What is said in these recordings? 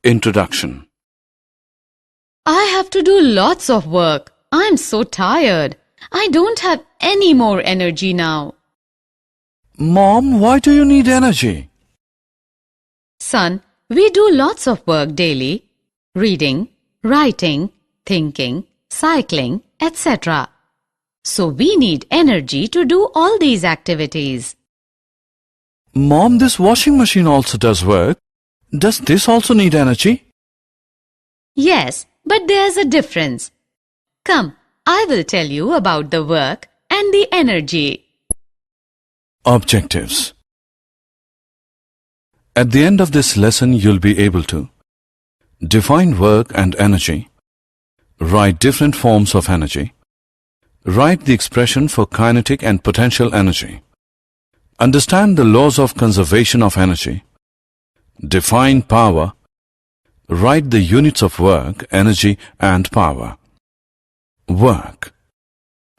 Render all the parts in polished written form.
Introduction. I have to do lots of work. I'm so tired. I don't have any more energy now. Mom, why do you need energy? Son, we do lots of work daily. Reading, writing, thinking, cycling, etc. So we need energy to do all these activities. Mom, this washing machine also does work. Does this also need energy? Yes, but there's a difference. Come, I will tell you about the work and the energy. Objectives. At the end of this lesson, you'll be able to define work and energy, write different forms of energy, write the expression for kinetic and potential energy, understand the laws of conservation of energy, define power, write the units of work, energy and power. Work.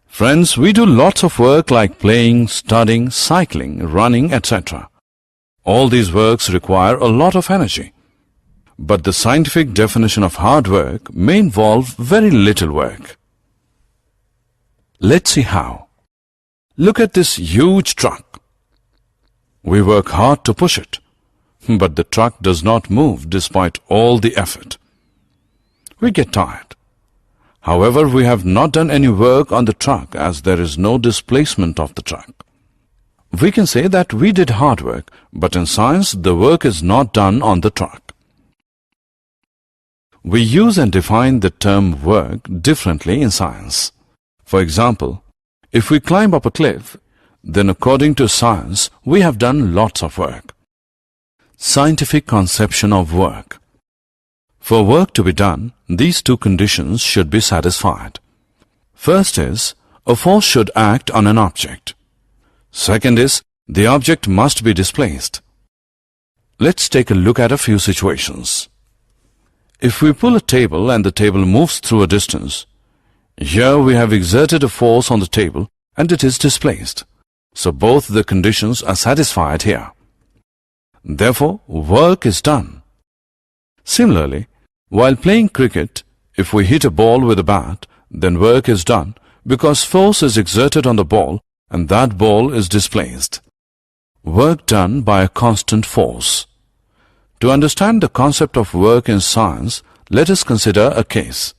Friends, we do lots of work like playing, studying, cycling, running, etc. All these works require a lot of energy. But the scientific definition of hard work may involve very little work. Let's see how. Look at this huge truck. We work hard to push it, but the truck does not move despite all the effort. We get tired. However, we have not done any work on the truck as there is no displacement of the truck. We can say that we did hard work, but in science the work is not done on the truck. We use and define the term work differently in science. For example, if we climb up a cliff, then according to science we have done lots of work. Scientific conception of work. For work to be done, these two conditions should be satisfied. First is, a force should act on an object. Second is, the object must be displaced. Let's take a look at a few situations. If we pull a table and the table moves through a distance, here we have exerted a force on the table and it is displaced. So both the conditions are satisfied here. Therefore, work is done. Similarly, while playing cricket, if we hit a ball with a bat, then work is done because force is exerted on the ball and that ball is displaced. Work done by a constant force. To understand the concept of work in science, let us consider a case.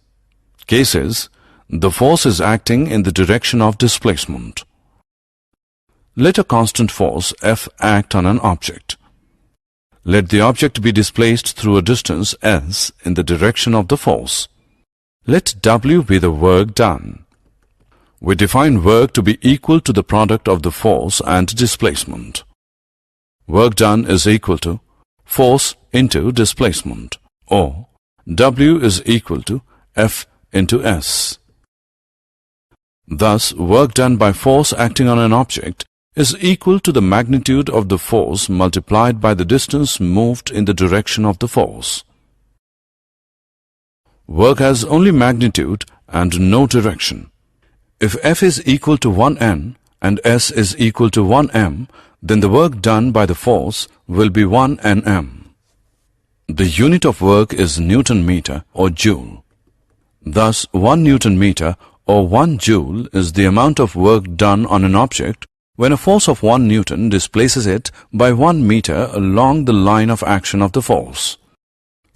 Case is, the force is acting in the direction of displacement. Let a constant force F act on an object. Let the object be displaced through a distance s in the direction of the force. Let W be the work done. We define work to be equal to the product of the force and displacement. Work done is equal to force into displacement, or W is equal to F into S. Thus, work done by force acting on an object is equal to the magnitude of the force multiplied by the distance moved in the direction of the force. Work has only magnitude and no direction. If F is equal to 1N and S is equal to 1M, then the work done by the force will be 1 Nm. The unit of work is Newton meter or joule. Thus, 1 Newton meter or 1 joule is the amount of work done on an object when a force of 1 Newton displaces it by 1 meter along the line of action of the force.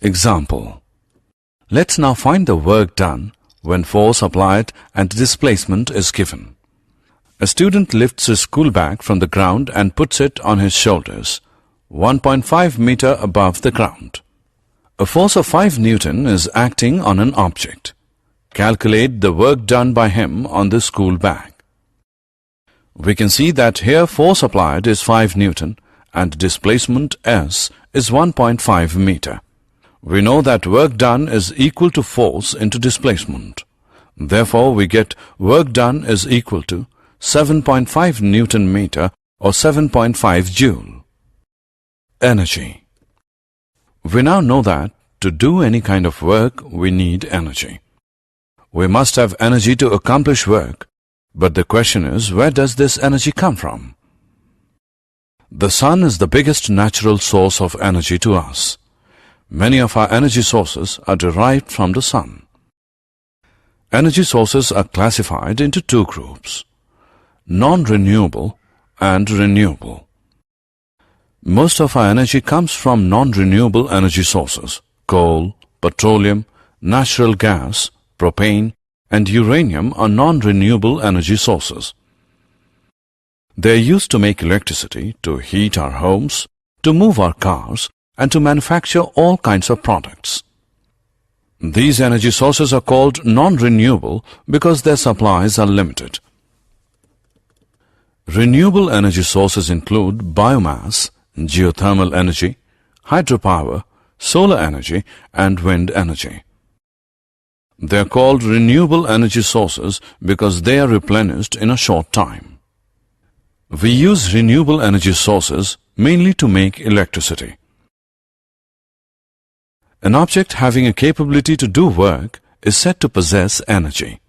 Example. Let's now find the work done when force applied and displacement is given. A student lifts his school bag from the ground and puts it on his shoulders, 1.5 meter above the ground. A force of 5 Newton is acting on an object. Calculate the work done by him on the school bag. We can see that here force applied is 5 Newton and displacement S is 1.5 meter. We know that work done is equal to force into displacement. Therefore, we get work done is equal to 7.5 Newton meter or 7.5 joule. Energy. We now know that to do any kind of work, we need energy. We must have energy to accomplish work. But the question is, where does this energy come from? The sun is the biggest natural source of energy to us. many of our energy sources are derived from the sun. Energy sources are classified into two groups: non-renewable and renewable. Most of our energy comes from non-renewable energy sources: coal, petroleum, natural gas, propane, and uranium are non-renewable energy sources. They are used to make electricity, to heat our homes, to move our cars, and to manufacture all kinds of products. These energy sources are called non-renewable because their supplies are limited. Renewable energy sources include biomass, geothermal energy, hydropower, solar energy, and wind energy. They are called renewable energy sources because they are replenished in a short time. We use renewable energy sources mainly to make electricity. An object having a capability to do work is said to possess energy.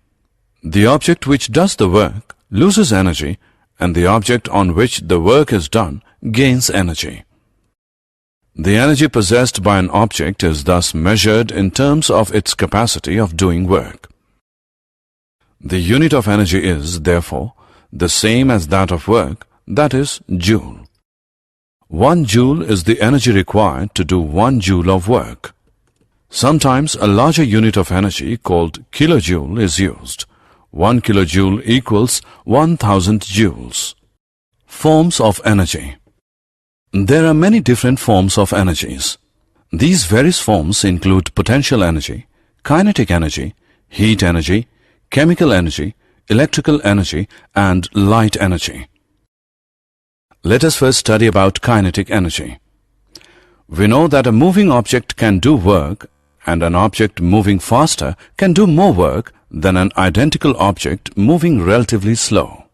The object which does the work loses energy, and the object on which the work is done gains energy. The energy possessed by an object is thus measured in terms of its capacity of doing work. The unit of energy is, therefore, the same as that of work, that is, joule. 1 joule is the energy required to do 1 joule of work. Sometimes a larger unit of energy called kilojoule is used. 1 kilojoule equals 1000 joules. Forms of energy. There are many different forms of energies. These various forms include potential energy, kinetic energy, heat energy, chemical energy, electrical energy, and light energy. Let us first study about kinetic energy. We know that a moving object can do work, and an object moving faster can do more work than an identical object moving relatively slow.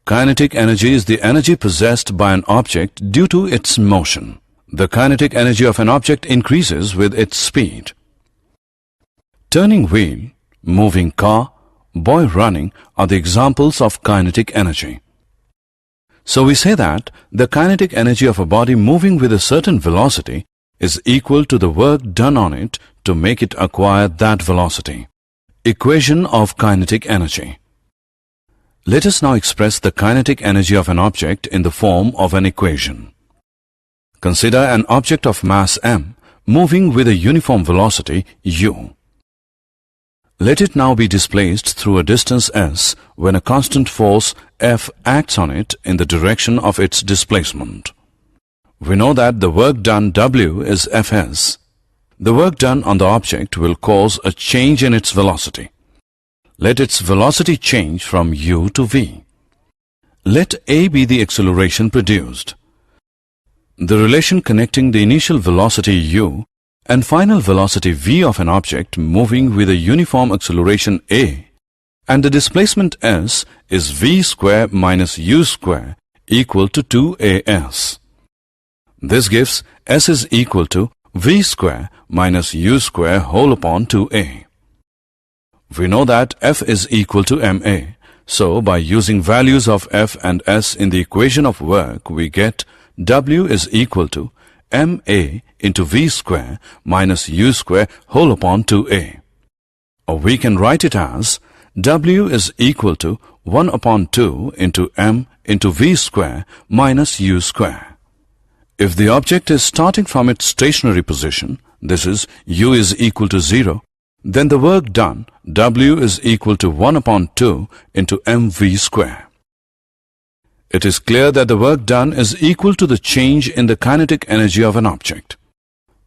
Kinetic energy is the energy possessed by an object due to its motion. The kinetic energy of an object increases with its speed. Turning wheel, moving car, boy running are the examples of kinetic energy. So we say that the kinetic energy of a body moving with a certain velocity is equal to the work done on it to make it acquire that velocity. Equation of kinetic energy. Let us now express the kinetic energy of an object in the form of an equation. Consider an object of mass m moving with a uniform velocity u. Let it now be displaced through a distance s when a constant force F acts on it in the direction of its displacement. We know that the work done W is Fs. The work done on the object will cause a change in its velocity. Let its velocity change from u to v. Let a be the acceleration produced. The relation connecting the initial velocity u and final velocity v of an object moving with a uniform acceleration a and the displacement s is v square minus u square equal to 2as. This gives s is equal to v square minus u square whole upon 2a. We know that F is equal to ma, so by using values of F and S in the equation of work, we get W is equal to ma into v square minus u square whole upon 2a. Or we can write it as W is equal to 1 upon 2 into m into v square minus u square. If the object is starting from its stationary position, this is u is equal to 0, then the work done, W is equal to 1 upon 2 into mv square. It is clear that the work done is equal to the change in the kinetic energy of an object.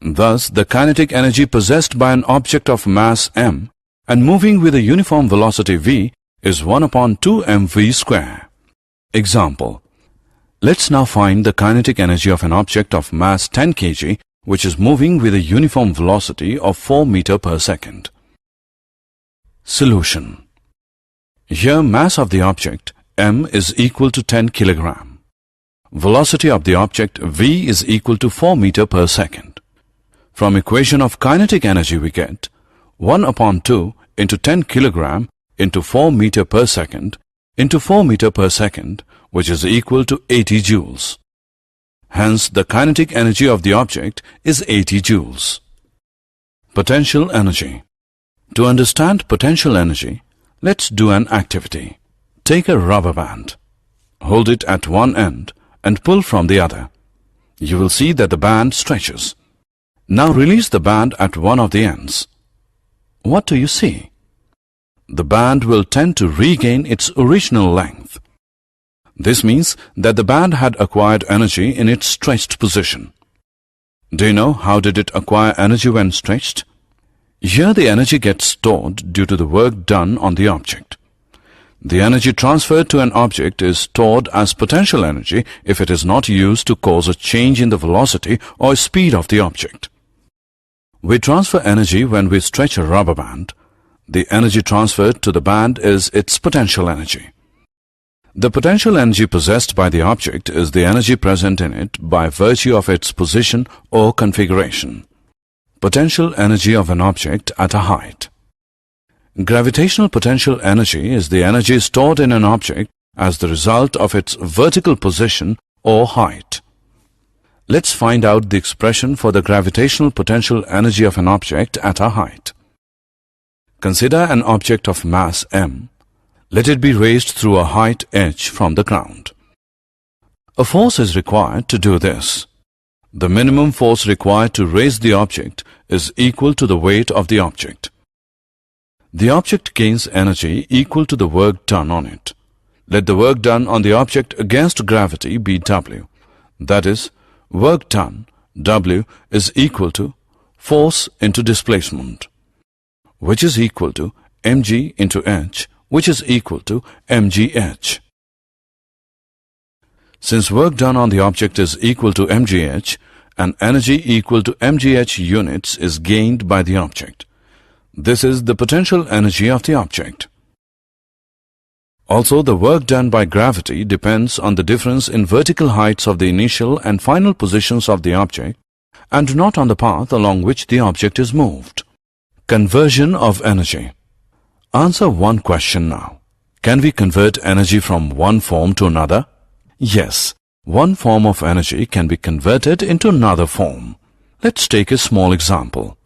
Thus, the kinetic energy possessed by an object of mass m and moving with a uniform velocity v is 1 upon 2 mv square. Example. Let's now find the kinetic energy of an object of mass 10 kg which is moving with a uniform velocity of 4 meter per second. Solution. Here mass of the object m is equal to 10 kilogram. Velocity of the object v is equal to 4 meter per second. From equation of kinetic energy we get 1 upon 2 into 10 kilogram into 4 meter per second into 4 meter per second, which is equal to 80 joules. Hence, the kinetic energy of the object is 80 joules. Potential energy. To understand potential energy, let's do an activity. Take a rubber band. Hold it at one end and pull from the other. You will see that the band stretches. Now release the band at one of the ends. What do you see? The band will tend to regain its original length. This means that the band had acquired energy in its stretched position. Do you know how did it acquire energy when stretched? Here the energy gets stored due to the work done on the object. The energy transferred to an object is stored as potential energy if it is not used to cause a change in the velocity or speed of the object. We transfer energy when we stretch a rubber band. The energy transferred to the band is its potential energy. The potential energy possessed by the object is the energy present in it by virtue of its position or configuration. Potential energy of an object at a height. Gravitational potential energy is the energy stored in an object as the result of its vertical position or height. Let's find out the expression for the gravitational potential energy of an object at a height. Consider an object of mass m. Let it be raised through a height h from the ground. A force is required to do this. The minimum force required to raise the object is equal to the weight of the object. The object gains energy equal to the work done on it. Let the work done on the object against gravity be W. That is, work done, W, is equal to force into displacement, which is equal to mg into h, which is equal to mgh. Since work done on the object is equal to mgh, an energy equal to mgh units is gained by the object. This is the potential energy of the object. Also, the work done by gravity depends on the difference in vertical heights of the initial and final positions of the object and not on the path along which the object is moved. Conversion of energy. Answer one question now. Can we convert energy from one form to another? Yes, one form of energy can be converted into another form. Let's take a small example.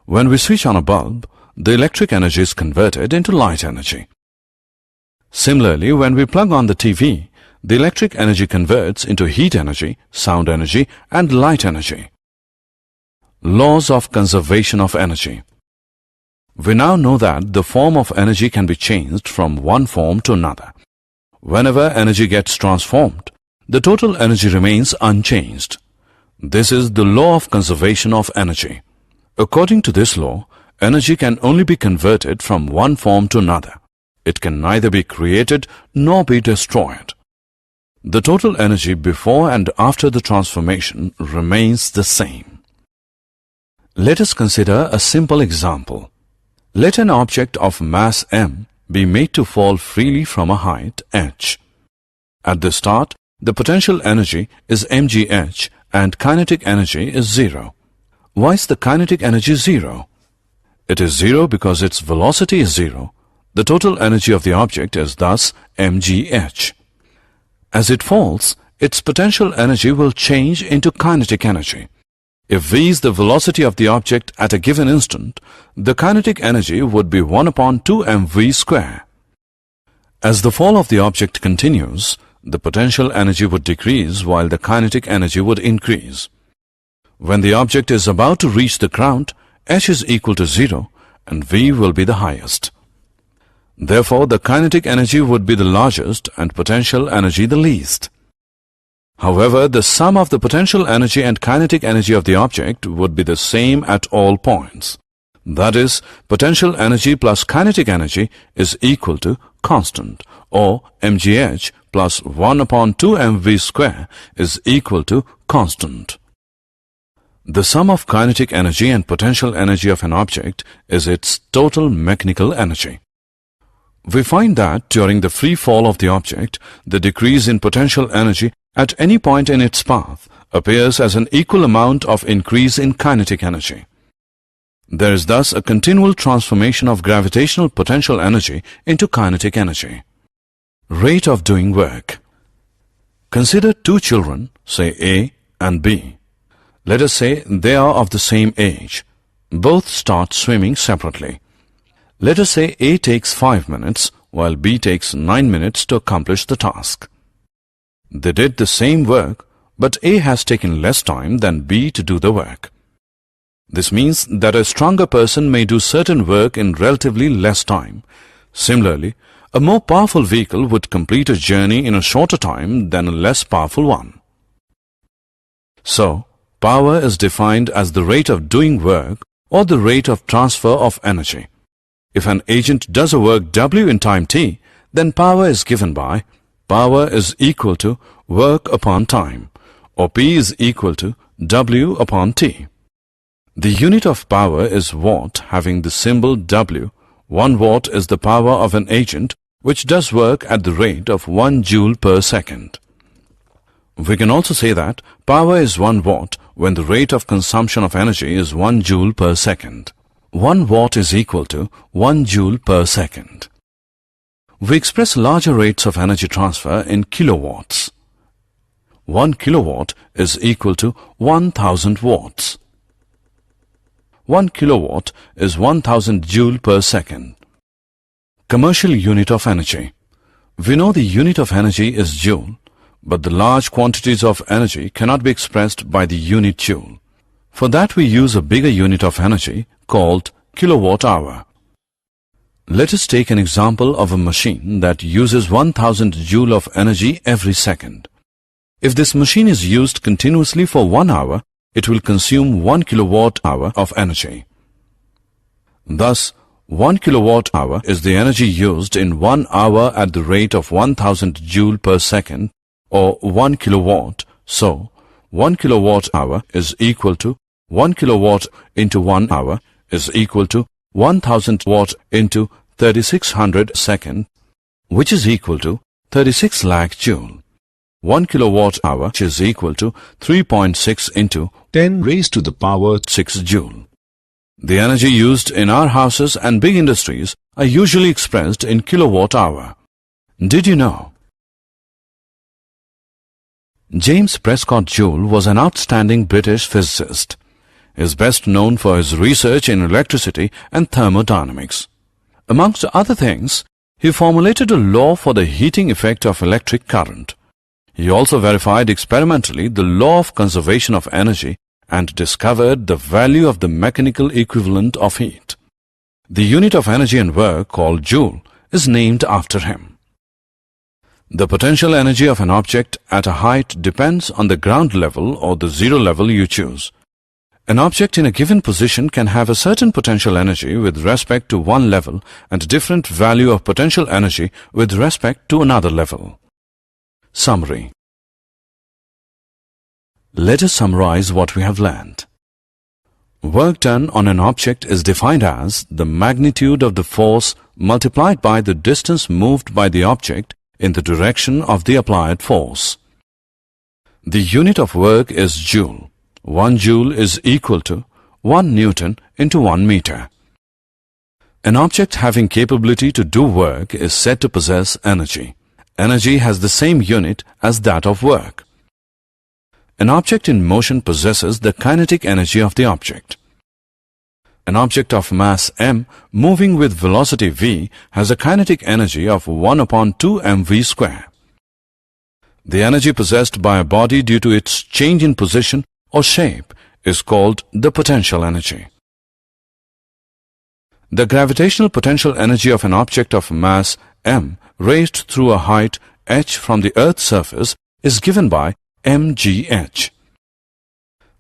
When we switch on a bulb, the electric energy is converted into light energy. Similarly, when we plug on the TV, the electric energy converts into heat energy, sound energy, and light energy. Laws of conservation of energy. We now know that the form of energy can be changed from one form to another. Whenever energy gets transformed, the total energy remains unchanged. This is the law of conservation of energy. According to this law, energy can only be converted from one form to another. It can neither be created nor be destroyed. The total energy before and after the transformation remains the same. Let us consider a simple example. Let an object of mass m be made to fall freely from a height h. At the start, the potential energy is mgh and kinetic energy is 0. Why is the kinetic energy 0? It is 0 because its velocity is 0. The total energy of the object is thus mgh. As it falls, its potential energy will change into kinetic energy. If v is the velocity of the object at a given instant, the kinetic energy would be 1 upon 2 mv square. As the fall of the object continues, the potential energy would decrease while the kinetic energy would increase. When the object is about to reach the ground, h is equal to 0 and v will be the highest. Therefore, the kinetic energy would be the largest and potential energy the least. However, the sum of the potential energy and kinetic energy of the object would be the same at all points. That is, potential energy plus kinetic energy is equal to constant, or mgh plus 1 upon 2 mv square is equal to constant. The sum of kinetic energy and potential energy of an object is its total mechanical energy. We find that during the free fall of the object, the decrease in potential energy at any point in its path appears as an equal amount of increase in kinetic energy. There is thus a continual transformation of gravitational potential energy into kinetic energy. Rate of doing work. Consider two children, say A and B. Let us say they are of the same age. Both start swimming separately. Let us say A takes 5 minutes while B takes 9 minutes to accomplish the task. They did the same work, but A has taken less time than B to do the work. This means that a stronger person may do certain work in relatively less time. Similarly, a more powerful vehicle would complete a journey in a shorter time than a less powerful one. So, power is defined as the rate of doing work or the rate of transfer of energy. If an agent does a work W in time t, then power is given by power is equal to work upon time, or P is equal to W upon T. The unit of power is watt, having the symbol W. 1 watt is the power of an agent which does work at the rate of 1 joule per second. We can also say that power is 1 watt when the rate of consumption of energy is 1 joule per second. 1 watt is equal to 1 joule per second. We express larger rates of energy transfer in kilowatts. 1 kilowatt is equal to 1000 watts. 1 kilowatt is 1000 joule per second. Commercial unit of energy. We know the unit of energy is joule, but the large quantities of energy cannot be expressed by the unit joule. For that we use a bigger unit of energy called kilowatt hour. Let us take an example of a machine that uses 1000 joule of energy every second. If this machine is used continuously for 1 hour, it will consume 1 kilowatt hour of energy. Thus, 1 kilowatt hour is the energy used in 1 hour at the rate of 1000 joule per second, or 1 kilowatt. So, 1 kilowatt hour is equal to 1 kilowatt into 1 hour is equal to 1000 watt into 3600 second, which is equal to 36 lakh joule. 1 kilowatt hour is equal to 3.6 into 10 raised to the power 6 joule. The energy used in our houses and big industries are usually expressed in kilowatt hour. Did you know? James Prescott Joule was an outstanding British physicist. He is best known for his research in electricity and thermodynamics. Amongst other things, he formulated a law for the heating effect of electric current. He also verified experimentally the law of conservation of energy and discovered the value of the mechanical equivalent of heat. The unit of energy and work, called joule, is named after him. The potential energy of an object at a height depends on the ground level or the zero level you choose. An object in a given position can have a certain potential energy with respect to one level and different value of potential energy with respect to another level. Summary. Let us summarize what we have learned. Work done on an object is defined as the magnitude of the force multiplied by the distance moved by the object in the direction of the applied force. The unit of work is joule. 1 joule is equal to 1 Newton into 1 meter. An object having capability to do work is said to possess energy. Energy has the same unit as that of work. An object in motion possesses the kinetic energy of the object. An object of mass m moving with velocity v has a kinetic energy of 1 upon 2 mv square. The energy possessed by a body due to its change in position or shape is called the potential energy. The gravitational potential energy of an object of mass m raised through a height h from the Earth's surface is given by mgh.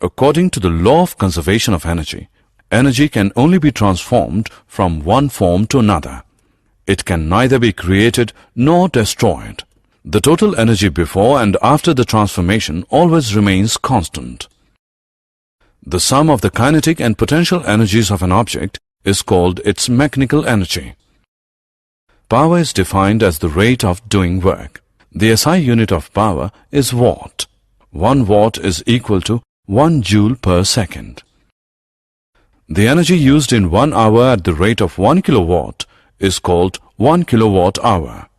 According to the law of conservation of energy, energy can only be transformed from one form to another. It can neither be created nor destroyed. The total energy before and after the transformation always remains constant. The sum of the kinetic and potential energies of an object is called its mechanical energy. Power is defined as the rate of doing work. The SI unit of power is watt. 1 watt is equal to 1 joule per second. The energy used in 1 hour at the rate of 1 kilowatt is called 1 kilowatt hour.